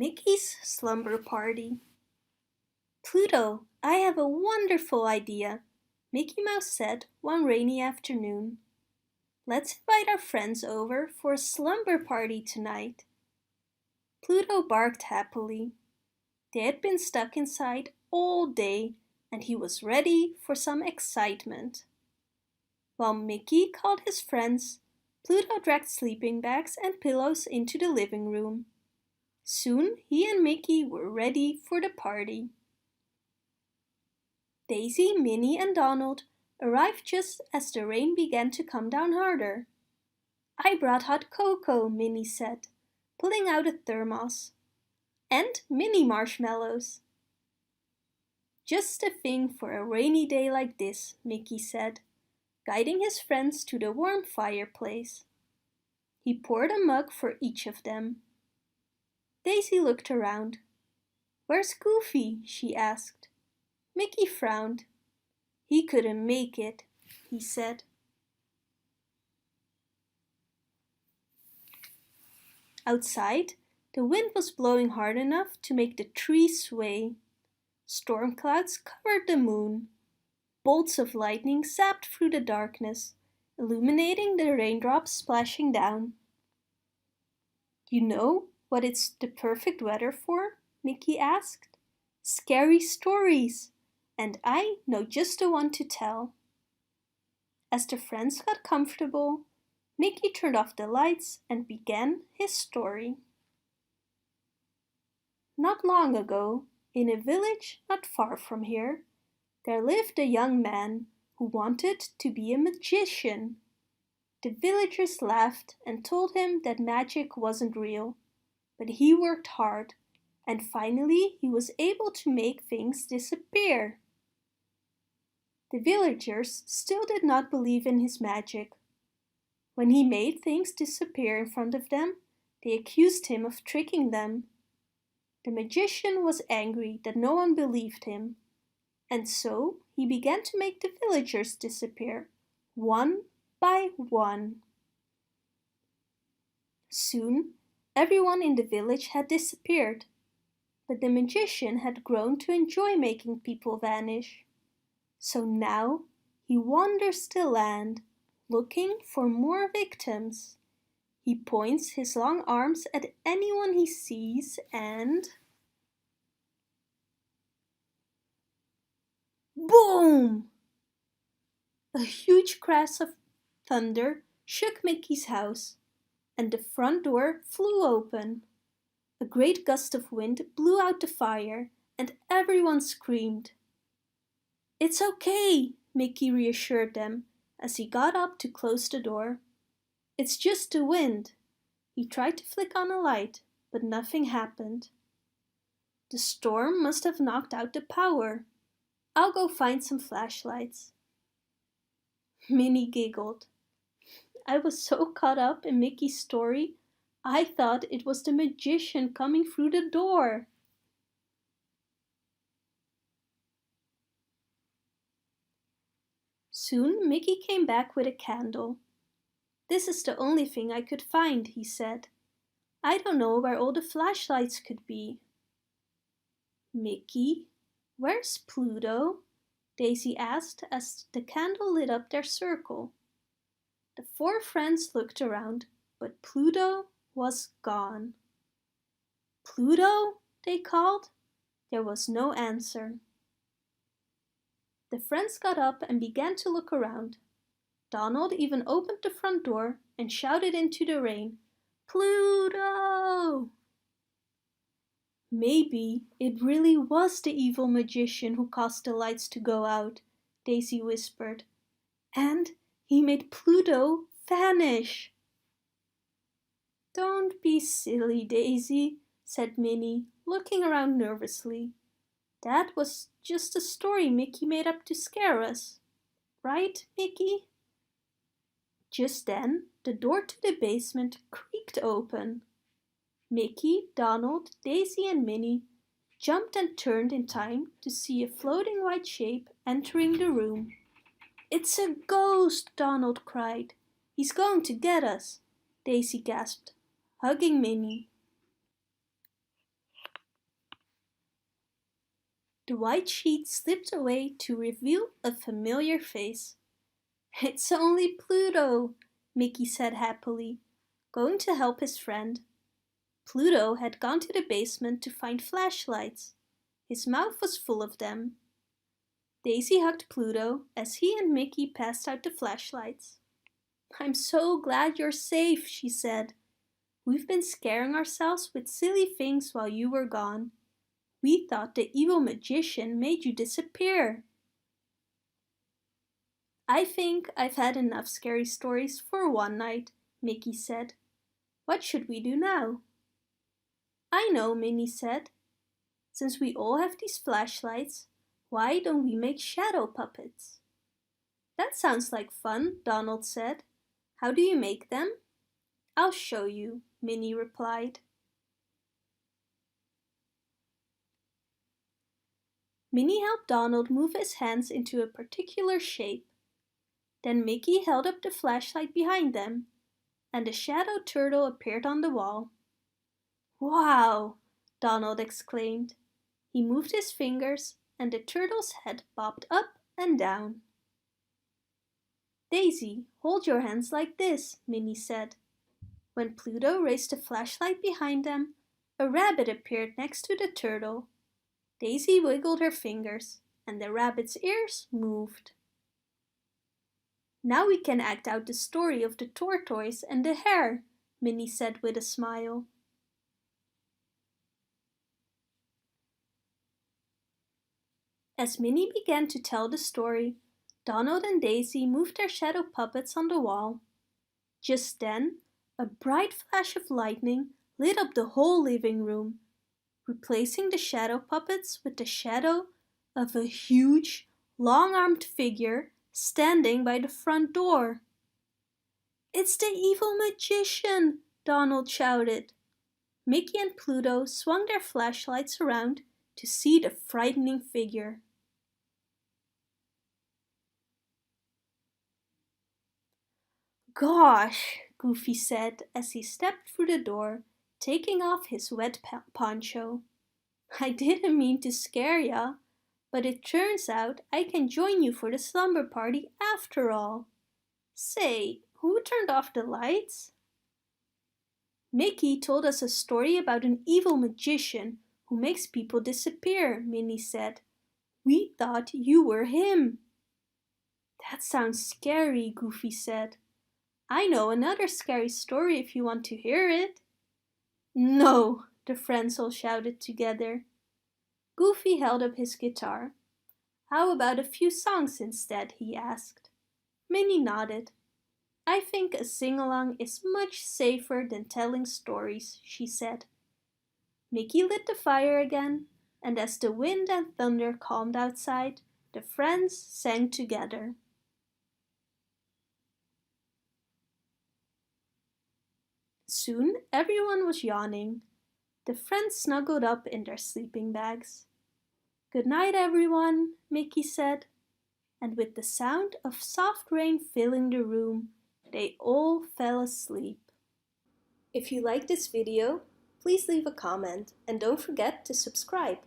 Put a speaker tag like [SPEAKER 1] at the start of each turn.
[SPEAKER 1] Mickey's Slumber Party. Pluto, I have a wonderful idea, Mickey Mouse said one rainy afternoon. Let's invite our friends over for a slumber party tonight. Pluto barked happily. They had been stuck inside all day and he was ready for some excitement. While Mickey called his friends, Pluto dragged sleeping bags and pillows into the living room. Soon he and Mickey were ready for the party. Daisy, Minnie and Donald arrived just as the rain began to come down harder. I brought hot cocoa, Minnie said, pulling out a thermos. And mini marshmallows. Just the thing for a rainy day like this, Mickey said, guiding his friends to the warm fireplace. He poured a mug for each of them. Daisy looked around. "Where's Goofy?" she asked. Mickey frowned. "He couldn't make it," he said. Outside, the wind was blowing hard enough to make the trees sway. Storm clouds covered the moon. Bolts of lightning zapped through the darkness, illuminating the raindrops splashing down. "You know what it's the perfect weather for?" Mickey asked. "Scary stories! And I know just the one to tell." As the friends got comfortable, Mickey turned off the lights and began his story. Not long ago, in a village not far from here, there lived a young man who wanted to be a magician. The villagers laughed and told him that magic wasn't real, but he worked hard, and finally he was able to make things disappear. The villagers still did not believe in his magic. When he made things disappear in front of them, they accused him of tricking them. The magician was angry that no one believed him, and so he began to make the villagers disappear, one by one. Soon, everyone in the village had disappeared, but the magician had grown to enjoy making people vanish. So now he wanders the land, looking for more victims. He points his long arms at anyone he sees and... Boom! A huge crash of thunder shook Mickey's house, and the front door flew open. A great gust of wind blew out the fire, and everyone screamed. "It's okay," Mickey reassured them as he got up to close the door. "It's just the wind." He tried to flick on a light, but nothing happened. "The storm must have knocked out the power. I'll go find some flashlights." Minnie giggled. "I was so caught up in Mickey's story, I thought it was the magician coming through the door." Soon Mickey came back with a candle. "This is the only thing I could find," he said. "I don't know where all the flashlights could be." "Mickey, where's Pluto?" Daisy asked as the candle lit up their circle. The four friends looked around, but Pluto was gone. "Pluto?" they called. There was no answer. The friends got up and began to look around. Donald even opened the front door and shouted into the rain, "Pluto!" "Maybe it really was the evil magician who caused the lights to go out," Daisy whispered. "And he made Pluto vanish." "Don't be silly, Daisy," said Minnie, looking around nervously. "That was just a story Mickey made up to scare us. Right, Mickey?" Just then, the door to the basement creaked open. Mickey, Donald, Daisy and Minnie jumped and turned in time to see a floating white shape entering the room. "It's a ghost!" Donald cried. "He's going to get us!" Daisy gasped, hugging Minnie. The white sheet slipped away to reveal a familiar face. "It's only Pluto," Mickey said happily, going to help his friend. Pluto had gone to the basement to find flashlights. His mouth was full of them. Daisy hugged Pluto as he and Mickey passed out the flashlights. "I'm so glad you're safe," she said. "We've been scaring ourselves with silly things while you were gone. We thought the evil magician made you disappear." "I think I've had enough scary stories for one night," Mickey said. "What should we do now?" "I know," Minnie said. "Since we all have these flashlights, why don't we make shadow puppets?" "That sounds like fun," Donald said. "How do you make them?" "I'll show you," Minnie replied. Minnie helped Donald move his hands into a particular shape. Then Mickey held up the flashlight behind them, and a shadow turtle appeared on the wall. "Wow!" Donald exclaimed. He moved his fingers, and the turtle's head bobbed up and down. "Daisy, hold your hands like this," Minnie said. When Pluto raised the flashlight behind them, a rabbit appeared next to the turtle. Daisy wiggled her fingers, and the rabbit's ears moved. "Now we can act out the story of the tortoise and the hare," Minnie said with a smile. As Minnie began to tell the story, Donald and Daisy moved their shadow puppets on the wall. Just then, a bright flash of lightning lit up the whole living room, replacing the shadow puppets with the shadow of a huge, long-armed figure standing by the front door. "It's the evil magician!" Donald shouted. Mickey and Pluto swung their flashlights around to see the frightening figure. "Gosh," Goofy said as he stepped through the door, taking off his wet poncho. "I didn't mean to scare ya, but it turns out I can join you for the slumber party after all. Say, who turned off the lights?" "Mickey told us a story about an evil magician who makes people disappear," Minnie said. "We thought you were him." "That sounds scary," Goofy said. "I know another scary story if you want to hear it." "No!" the friends all shouted together. Goofy held up his guitar. "How about a few songs instead?" he asked. Minnie nodded. "I think a sing-along is much safer than telling stories," she said. Mickey lit the fire again, and as the wind and thunder calmed outside, the friends sang together. Soon everyone was yawning. The friends snuggled up in their sleeping bags. "Good night, everyone," Mickey said, and with the sound of soft rain filling the room, they all fell asleep. If you like this video, please leave a comment and don't forget to subscribe.